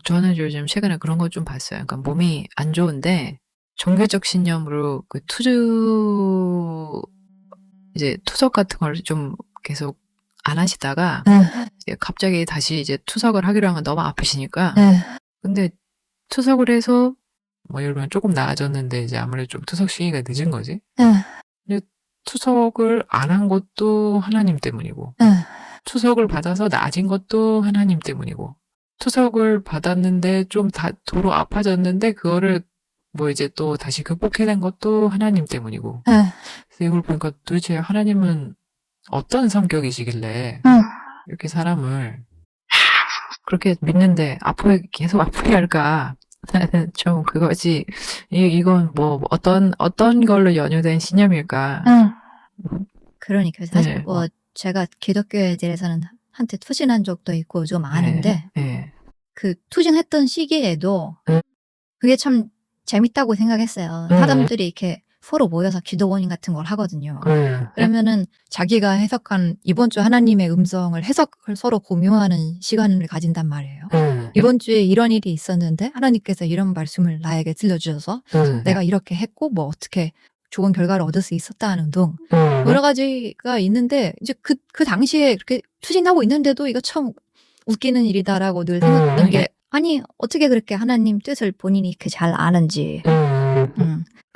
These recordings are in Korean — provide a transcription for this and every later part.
저는 요즘 최근에 그런 거 좀 봤어요. 그러니까 몸이 안 좋은데 종교적 신념으로 그 이제 투석 같은 걸 좀 계속 안 하시다가 이제 갑자기 다시 이제 투석을 하기로 하면 너무 아프시니까 근데 투석을 해서 뭐 예를 들면 조금 나아졌는데 이제 아무래도 좀 투석 시기가 늦은 거지. 근데 투석을 안 한 것도 하나님 때문이고 투석을 받아서 나아진 것도 하나님 때문이고 투석을 받았는데 좀 도로 아파졌는데 그거를 뭐 이제 또 다시 극복해낸 것도 하나님 때문이고 그래서 이걸 보니까 도대체 하나님은 어떤 성격이시길래 이렇게 사람을 그렇게 믿는데 계속 아프게 할까? 나는 좀 그거지. 이건 뭐 어떤 걸로 연유된 신념일까? 그러니까 사실 네. 뭐 제가 기독교에 대해서는 한때 투신한 적도 있고 좀 아는데 네. 그 투신했던 시기에도 그게 참 재밌다고 생각했어요. 네. 사람들이 이렇게 서로 모여서 기도 모임 같은 걸 하거든요. 그러면은 자기가 해석한 이번 주 하나님의 음성을 해석을 서로 공유하는 시간을 가진단 말이에요. 이번 주에 이런 일이 있었는데 하나님께서 이런 말씀을 나에게 들려주셔서 내가 이렇게 했고 뭐 어떻게 좋은 결과를 얻을 수 있었다는 등 여러 가지가 있는데 이제 그 당시에 그렇게 추진하고 있는데도 이거 참 웃기는 일이다라고 늘 생각했던 게 아니 어떻게 그렇게 하나님 뜻을 본인이 잘 아는지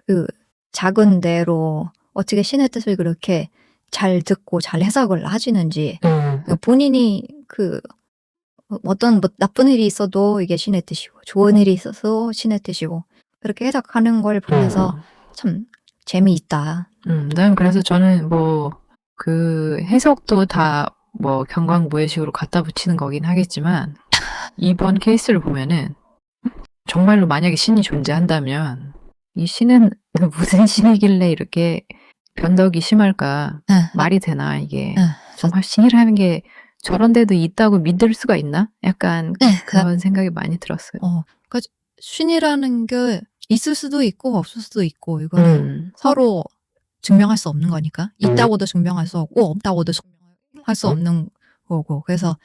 그 작은 대로 어떻게 신의 뜻을 그렇게 잘 듣고 잘 해석을 하시는지 본인이 어떤 뭐 나쁜 일이 있어도 이게 신의 뜻이고 좋은 일이 있어서 신의 뜻이고 그렇게 해석하는 걸 보면서 참 재미있다. 난 그래서 저는 뭐 그 해석도 다 뭐 경광무해식으로 갖다 붙이는 거긴 하겠지만 이번 케이스를 보면은 정말로 만약에 신이 존재한다면 이 신은 무슨 신이길래 이렇게 변덕이 심할까? 말이 되나 이게? 정말 신이라는 게 저런 데도 있다고 믿을 수가 있나? 약간 그런 생각이 많이 들었어요. 그러니까 신이라는 게 있을 수도 있고 없을 수도 있고 이거는 서로 증명할 수 없는 거니까 있다고도 증명할 수 없고 없다고도 증명할 수 없는 거고 그래서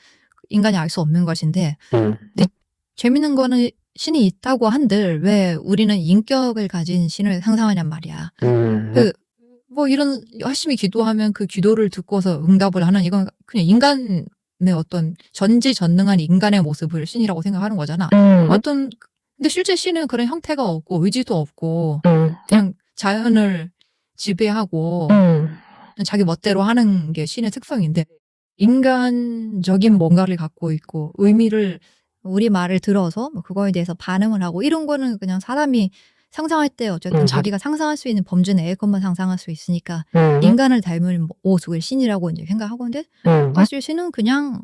인간이 알 수 없는 것인데 근데 재밌는 거는 신이 있다고 한들 왜 우리는 인격을 가진 신을 상상하냔 말이야. 뭐 이런 열심히 기도하면 그 기도를 듣고서 응답을 하는 이건 그냥 인간의 어떤 전지전능한 인간의 모습을 신이라고 생각하는 거잖아. 근데 실제 신은 그런 형태가 없고 의지도 없고 그냥 자연을 지배하고 자기 멋대로 하는 게 신의 특성인데 인간적인 뭔가를 갖고 있고 의미를 우리 말을 들어서 뭐 그거에 대해서 반응을 하고 이런 거는 그냥 사람이 상상할 때 어쨌든 자기가 상상할 수 있는 범주 내의 것만 상상할 수 있으니까 인간을 닮은 그걸 신이라고 이제 생각하고 있는데 사실 신은 그냥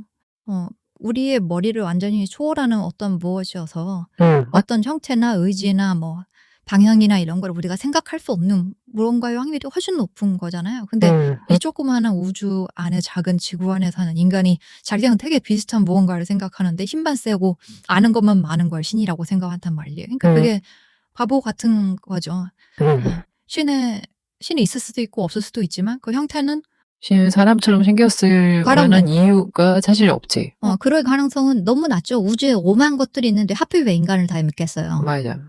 우리의 머리를 완전히 초월하는 어떤 무엇이어서 어떤 형태나 의지나 뭐 방향이나 이런 걸 우리가 생각할 수 없는 무언가의 확률이 훨씬 높은 거잖아요. 근데 이 조그마한 우주 안에 작은 지구 안에 사는 인간이 자기랑 되게 비슷한 무언가를 생각하는데 힘만 세고 아는 것만 많은 걸 신이라고 생각한단 말이에요. 그러니까 그게 바보 같은 거죠. 신이 있을 수도 있고 없을 수도 있지만 그 형태는 신은 사람처럼 생겼을 만한 이유가 사실 없지. 그럴 가능성은 너무 낮죠. 우주에 오만 것들이 있는데 하필 왜 인간을 다 믿겠어요. 맞아.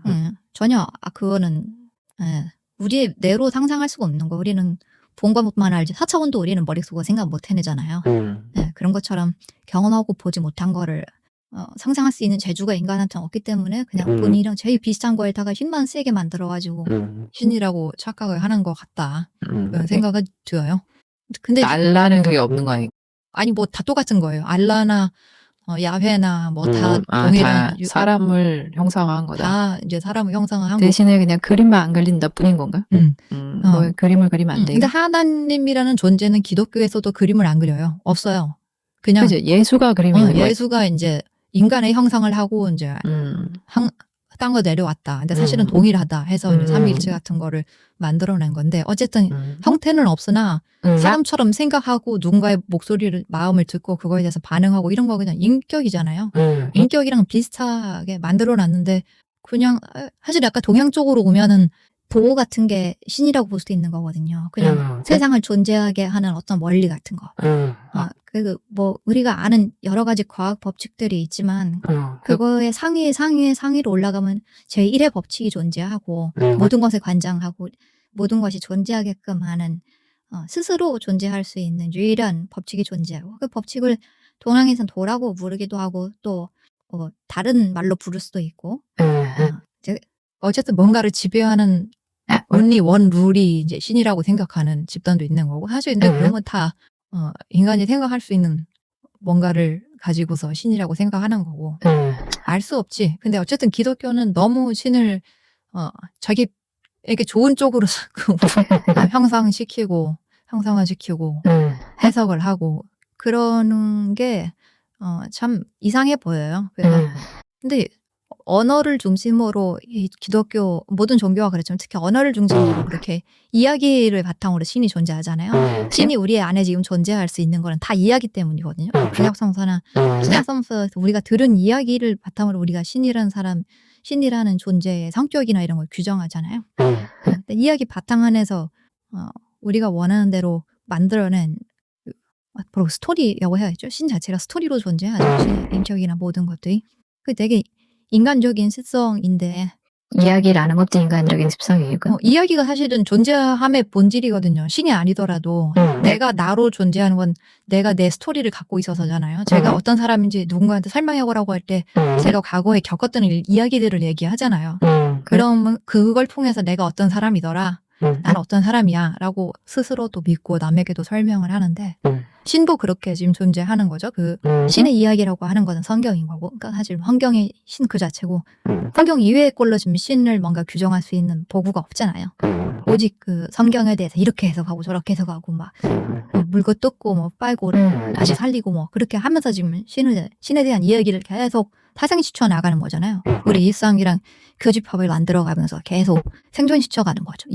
전혀 그거는 우리의 뇌로 상상할 수가 없는 거. 우리는 본 것만 알지 4차원도 우리는 머릿속으로 생각 못 해내잖아요. 그런 것처럼 경험하고 보지 못한 거를 상상할 수 있는 재주가 인간한테는 없기 때문에 그냥 본인이랑 제일 비슷한 거에다가 힘만 세게 만들어가지고 신이라고 착각을 하는 것 같다. 그런 생각이 들어요. 근데 알라는 그게 없는 거 아니까? 아니 뭐 다 똑같은 거예요. 알라나 야훼나 뭐 다 동일한 다 사람을 형상화한 거다. 다 이제 사람을 형상화한 거. 대신에 그냥 그림만 안 그린다 뿐인 건가? 뭐 그림을 그리면 안 돼. 근데 하나님이라는 존재는 기독교에서도 그림을 안 그려요. 없어요. 그냥 그치? 예수가 그림이 있는 거야. 예수가 이제 인간의 형상을 하고 이제 땅으로 내려왔다. 근데 사실은 동일하다 해서 이제 삼위일체 같은 거를 만들어낸 건데 어쨌든 형태는 없으나 사람처럼 생각하고 누군가의 목소리를 마음을 듣고 그거에 대해서 반응하고 이런 거 그냥 인격이잖아요. 인격이랑 비슷하게 만들어놨는데 그냥 사실 약간 동양 쪽으로 오면은 보호 같은 게 신이라고 볼 수도 있는 거거든요. 그냥 세상을 존재하게 하는 어떤 원리 같은 거. 뭐 우리가 아는 여러 가지 과학 법칙들이 있지만 그거의 상위로 올라가면 제1의 법칙이 존재하고 모든 것을 관장하고 모든 것이 존재하게끔 하는 스스로 존재할 수 있는 유일한 법칙이 존재하고 그 법칙을 동양에선 도라고 부르기도 하고 또 다른 말로 부를 수도 있고 어쨌든 뭔가를 지배하는 only one 룰이 이제 신이라고 생각하는 집단도 있는 거고 사실 근데 그러면 다 인간이 생각할 수 있는 뭔가를 가지고서 신이라고 생각하는 거고 알 수 없지. 근데 어쨌든 기독교는 너무 신을 자기에게 좋은 쪽으로 자꾸 형상화시키고 해석을 하고 그러는 게 참 이상해 보여요. 그래서 근데 언어를 중심으로 이 기독교 모든 종교가 그렇지만 특히 언어를 중심으로 그렇게 이야기를 바탕으로 신이 존재하잖아요. 신이 우리 안에 지금 존재할 수 있는 거는 다 이야기 때문이거든요. 구약성서나 신약성서에서 우리가 들은 이야기를 바탕으로 우리가 신이라는 존재의 성격이나 이런 걸 규정하잖아요. 근데 이야기 바탕 안에서 우리가 원하는 대로 만들어낸 바로 스토리라고 해야죠. 신 자체가 스토리로 존재하죠. 신의 인격이나 모든 것들이. 그 되게 인간적인 습성인데 이야기라는 것도 인간적인 습성이고 이야기가 사실은 존재함의 본질이거든요. 신이 아니더라도 내가 나로 존재하는 건 내가 내 스토리를 갖고 있어서잖아요. 제가 어떤 사람인지 누군가한테 설명해보라고 할 때 제가 과거에 겪었던 이야기들을 얘기하잖아요. 그러면 그걸 통해서 내가 어떤 사람이더라. 나는 어떤 사람이야 라고 스스로도 믿고 남에게도 설명을 하는데 신도 그렇게 지금 존재하는 거죠. 그 신의 이야기라고 하는 거는 성경인 거고 그러니까 사실 성경이 신 그 자체고 성경 이외의 걸로 지금 신을 뭔가 규정할 수 있는 도구가 없잖아요. 오직 그 성경에 대해서 이렇게 해석하고 저렇게 해석하고 막 물고 뜯고 뭐 빨고 다시 살리고 뭐 그렇게 하면서 지금 신에 대한 이야기를 계속 타생시켜 나가는 거잖아요. 우리 일상이랑 교집합을 만들어가면서 계속 생존시켜가는 거죠.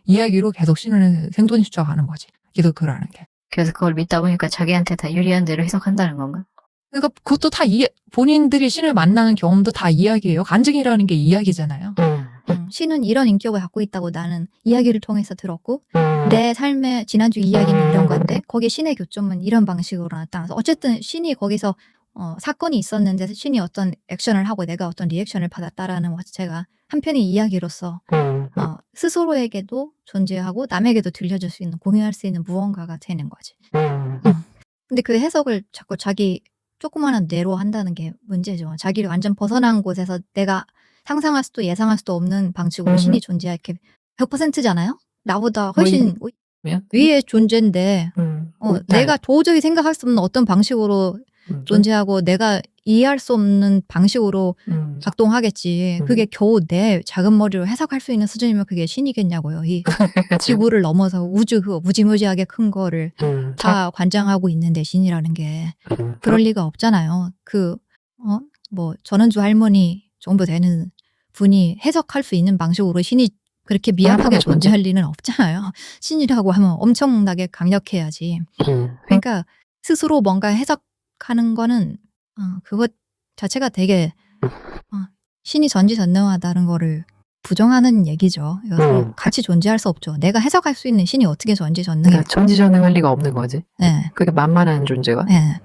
이야기로 계속 신을 생존시켜가는 거지. 기독교라는 게. 그래서 그걸 믿다 보니까 자기한테 다 유리한 대로 해석한다는 건가? 그러니까 그것도 다 본인들이 신을 만나는 경험도 다 이야기예요. 간증이라는 게 이야기잖아요. 신은 이런 인격을 갖고 있다고 나는 이야기를 통해서 들었고 내 삶의 지난주 이야기는 이런 건데 거기에 신의 교점은 이런 방식으로 나타나서 어쨌든 신이 거기서 사건이 있었는데 신이 어떤 액션을 하고 내가 어떤 리액션을 받았다라는 것 자체가 한편의 이야기로서 스스로에게도 존재하고 남에게도 들려줄 수 있는 공유할 수 있는 무언가가 되는 거지. 근데 그 해석을 자꾸 자기 조그마한 뇌로 한다는 게 문제죠. 자기를 완전 벗어난 곳에서 내가 상상할 수도 예상할 수도 없는 방식으로 신이 존재할 게 100%잖아요? 나보다 훨씬 위의 존재인데 내가 도저히 생각할 수 없는 어떤 방식으로 존재하고 내가 이해할 수 없는 방식으로 작동하겠지. 그게 겨우 내 작은 머리로 해석할 수 있는 수준이면 그게 신이겠냐고요. 이 지구를 넘어서 무지무지하게 큰 거를 다 관장하고 있는데 신이라는 게 그럴 리가 없잖아요. 뭐 전원주 할머니 정도 되는 분이 해석할 수 있는 방식으로 신이 그렇게 미약하게 존재할 리는 없잖아요. 신이라고 하면 엄청나게 강력해야지. 그러니까 스스로 뭔가 해석하는 거는 그것 자체가 되게 신이 전지전능하다는 거를 부정하는 얘기죠. 같이 존재할 수 없죠. 내가 해석할 수 있는 신이 어떻게 전지전능해? 전지전능할 리가 없는 거지. 네. 그게 만만한 존재가. 네.